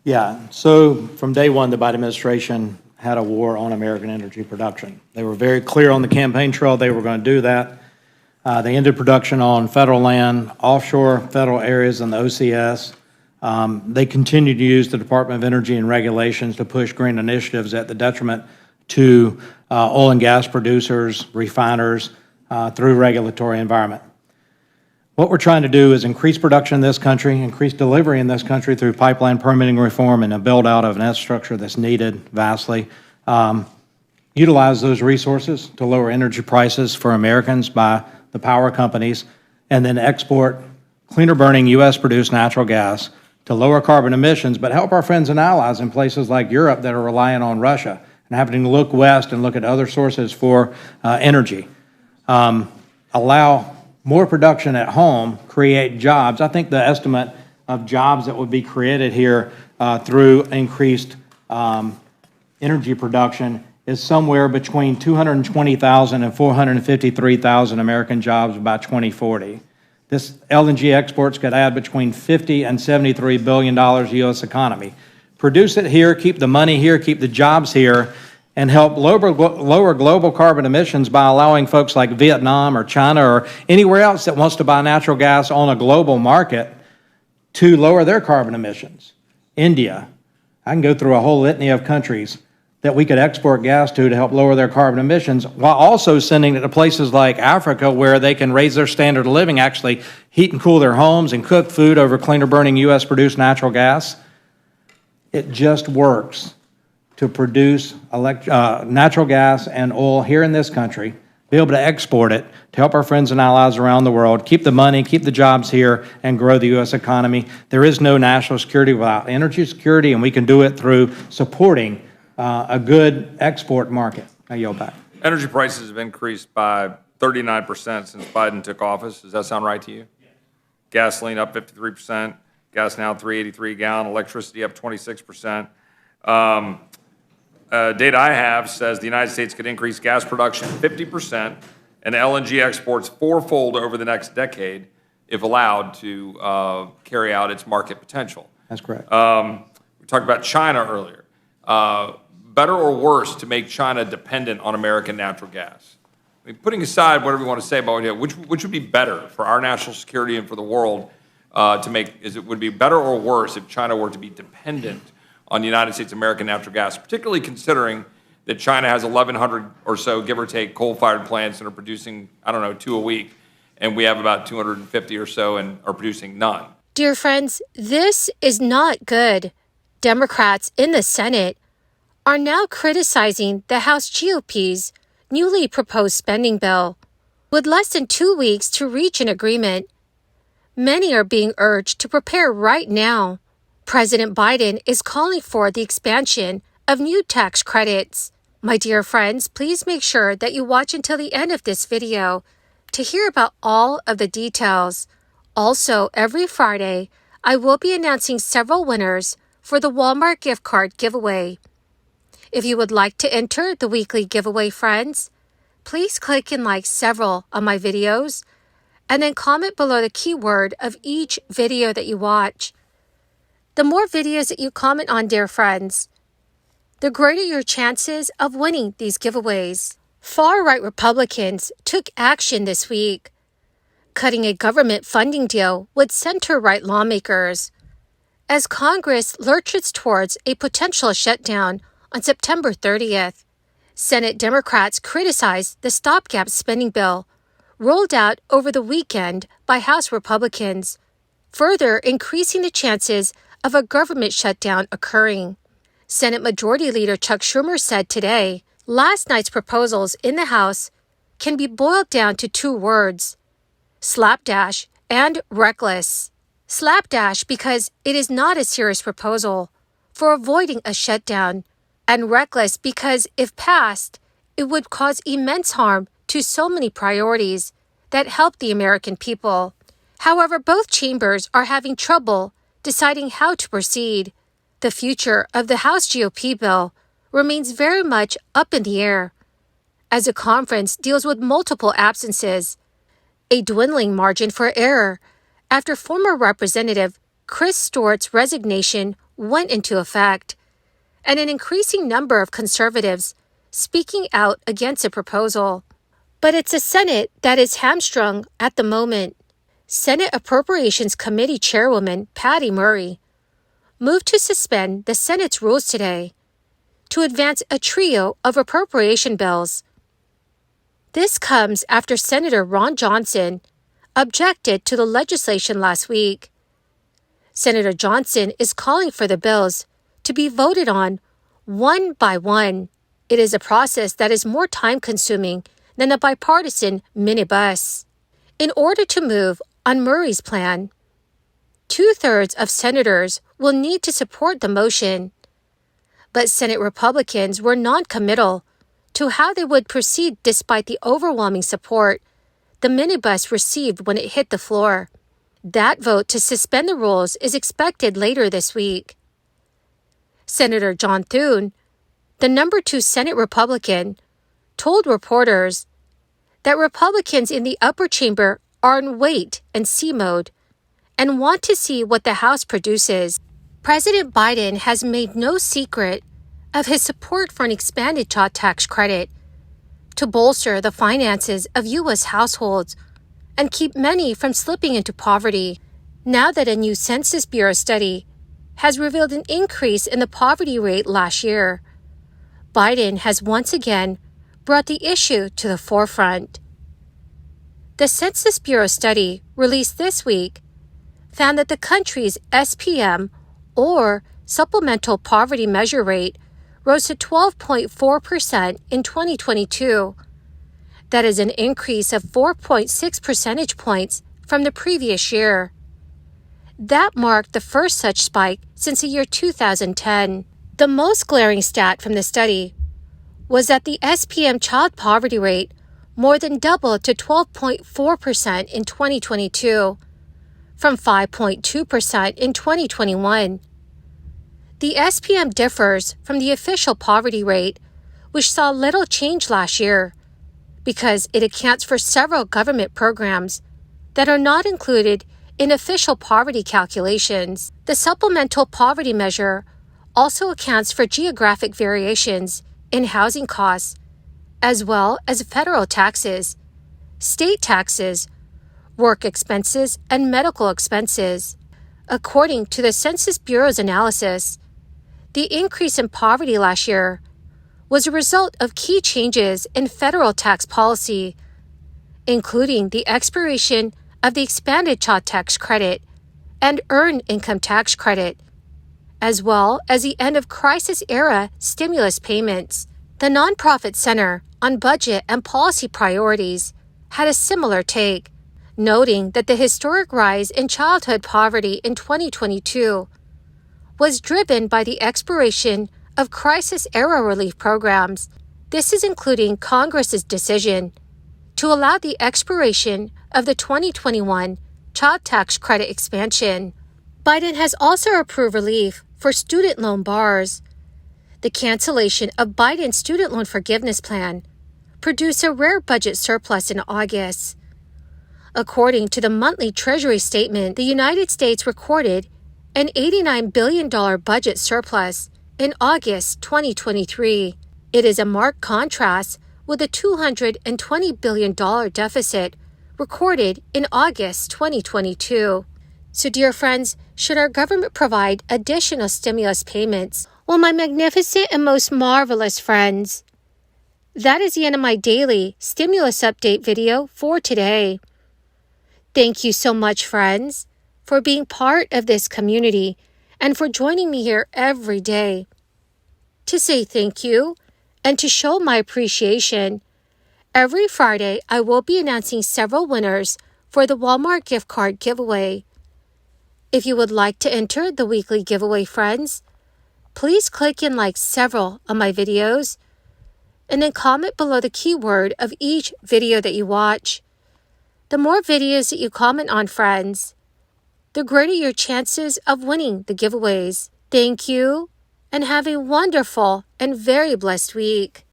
Yeah, so from day one, the Biden administration had a war on American energy production. They were very clear on the campaign trail they were going to do that. They ended production on federal land, offshore federal areas in the OCS. They continue to use the Department of Energy and regulations to push green initiatives at the detriment to oil and gas producers, refiners, through regulatory environment. What we're trying to do is increase production in this country, increase delivery in this country through pipeline permitting reform and a build out of an infrastructure that's needed vastly. Utilize those resources to lower energy prices for Americans by the power companies, and then export cleaner burning U.S. produced natural gas to lower carbon emissions, but help our friends and allies in places like Europe that are relying on Russia and having to look west and look at other sources for energy. Allow more production at home, create jobs. I think the estimate of jobs that would be created here through increased energy production is somewhere between 220,000 and 453,000 American jobs by 2040. This LNG exports could add between $50 and $73 billion U.S. economy. Produce it here, keep the money here, keep the jobs here, and help lower global carbon emissions by allowing folks like Vietnam or China or anywhere else that wants to buy natural gas on a global market to lower their carbon emissions. India, I can go through a whole litany of countries that we could export gas to help lower their carbon emissions, while also sending it to places like Africa where they can raise their standard of living, actually heat and cool their homes and cook food over cleaner burning U.S. produced natural gas. It just works to produce natural gas and oil here in this country, be able to export it to help our friends and allies around the world, keep the money, keep the jobs here, and grow the U.S. economy. There is no national security without energy security, and we can do it through supporting a good export market. I yield back. Energy prices have increased by 39% since Biden took office. Does that sound right to you? Yeah. Gasoline up 53%, gas now $3.83 a gallon, electricity up 26%. Data I have says the United States could increase gas production 50% and LNG exports fourfold over the next decade if allowed to carry out its market potential. That's correct. We talked about China earlier. Better or worse to make China dependent on American natural gas? I mean, putting aside whatever you want to say about it, which would be better for our national security and for the world to make? Would it be better or worse if China were to be dependent on the United States American natural gas, particularly considering that China has 1,100 or so, give or take, coal-fired plants that are producing, I don't know, 2 a week, and we have about 250 or so and are producing none. Dear friends, this is not good. Democrats in the Senate are now criticizing the House GOP's newly proposed spending bill. With less than 2 weeks to reach an agreement, many are being urged to prepare right now. President Biden is calling for the expansion of new tax credits. My dear friends, please make sure that you watch until the end of this video to hear about all of the details. Also, every Friday, I will be announcing several winners for the Walmart gift card giveaway. If you would like to enter the weekly giveaway, friends, please click and like several of my videos and then comment below the keyword of each video that you watch. The more videos that you comment on, dear friends, the greater your chances of winning these giveaways. Far-right Republicans took action this week, cutting a government funding deal with center-right lawmakers as Congress lurches towards a potential shutdown on September 30th. Senate Democrats criticized the stopgap spending bill rolled out over the weekend by House Republicans, further increasing the chances of a government shutdown occurring. Senate Majority Leader Chuck Schumer said today, last night's proposals in the House can be boiled down to 2 words: slapdash and reckless. Slapdash because it is not a serious proposal for avoiding a shutdown, and reckless because if passed, it would cause immense harm to so many priorities that help the American people. However, both chambers are having trouble deciding how to proceed. The future of the House GOP bill remains very much up in the air as the conference deals with multiple absences, a dwindling margin for error after former Representative Chris Stewart's resignation went into effect, and an increasing number of conservatives speaking out against the proposal. But it's a Senate that is hamstrung at the moment. Senate Appropriations Committee Chairwoman Patty Murray moved to suspend the Senate's rules today to advance a trio of appropriation bills. This comes after Senator Ron Johnson objected to the legislation last week. Senator Johnson is calling for the bills to be voted on one by one. It is a process that is more time-consuming than a bipartisan minibus. In order to move on Murray's plan, 2/3 of senators will need to support the motion. But Senate Republicans were non-committal to how they would proceed despite the overwhelming support the minibus received when it hit the floor. That vote to suspend the rules is expected later this week. Senator John Thune, the number 2 Senate Republican, told reporters that Republicans in the upper chamber are in wait-and-see mode and want to see what the House produces. President Biden has made no secret of his support for an expanded child tax credit to bolster the finances of U.S. households and keep many from slipping into poverty. Now that a new Census Bureau study has revealed an increase in the poverty rate last year, Biden has once again brought the issue to the forefront. The Census Bureau study released this week found that the country's SPM, or Supplemental Poverty Measure rate, rose to 12.4% in 2022. That is an increase of 4.6 percentage points from the previous year. That marked the first such spike since the year 2010. The most glaring stat from the study was that the SPM child poverty rate more than doubled to 12.4% in 2022, from 5.2% in 2021. The SPM differs from the official poverty rate, which saw little change last year, because it accounts for several government programs that are not included in official poverty calculations. The supplemental poverty measure also accounts for geographic variations in housing costs, as well as federal taxes, state taxes, work expenses, and medical expenses. According to the Census Bureau's analysis, the increase in poverty last year was a result of key changes in federal tax policy, including the expiration of the expanded child tax credit and earned income tax credit, as well as the end of crisis-era stimulus payments. The nonprofit Center on Budget and Policy Priorities had a similar take, noting that the historic rise in childhood poverty in 2022 was driven by the expiration of crisis-era relief programs. This is including Congress's decision to allow the expiration of the 2021 child tax credit expansion. Biden has also approved relief for student loan borrowers. The cancellation of Biden's student loan forgiveness plan produced a rare budget surplus in August. According to the monthly Treasury statement, the United States recorded an $89 billion budget surplus in August 2023. It is a marked contrast with a $220 billion deficit recorded in August 2022. So, dear friends, should our government provide additional stimulus payments? Well, my magnificent and most marvelous friends, that is the end of my daily stimulus update video for today. Thank you so much, friends, for being part of this community and for joining me here every day. To say thank you and to show my appreciation, every Friday I will be announcing several winners for the Walmart gift card giveaway. If you would like to enter the weekly giveaway, friends, please click and like several of my videos and then comment below the keyword of each video that you watch. The more videos that you comment on, friends, the greater your chances of winning the giveaways. Thank you, and have a wonderful and very blessed week.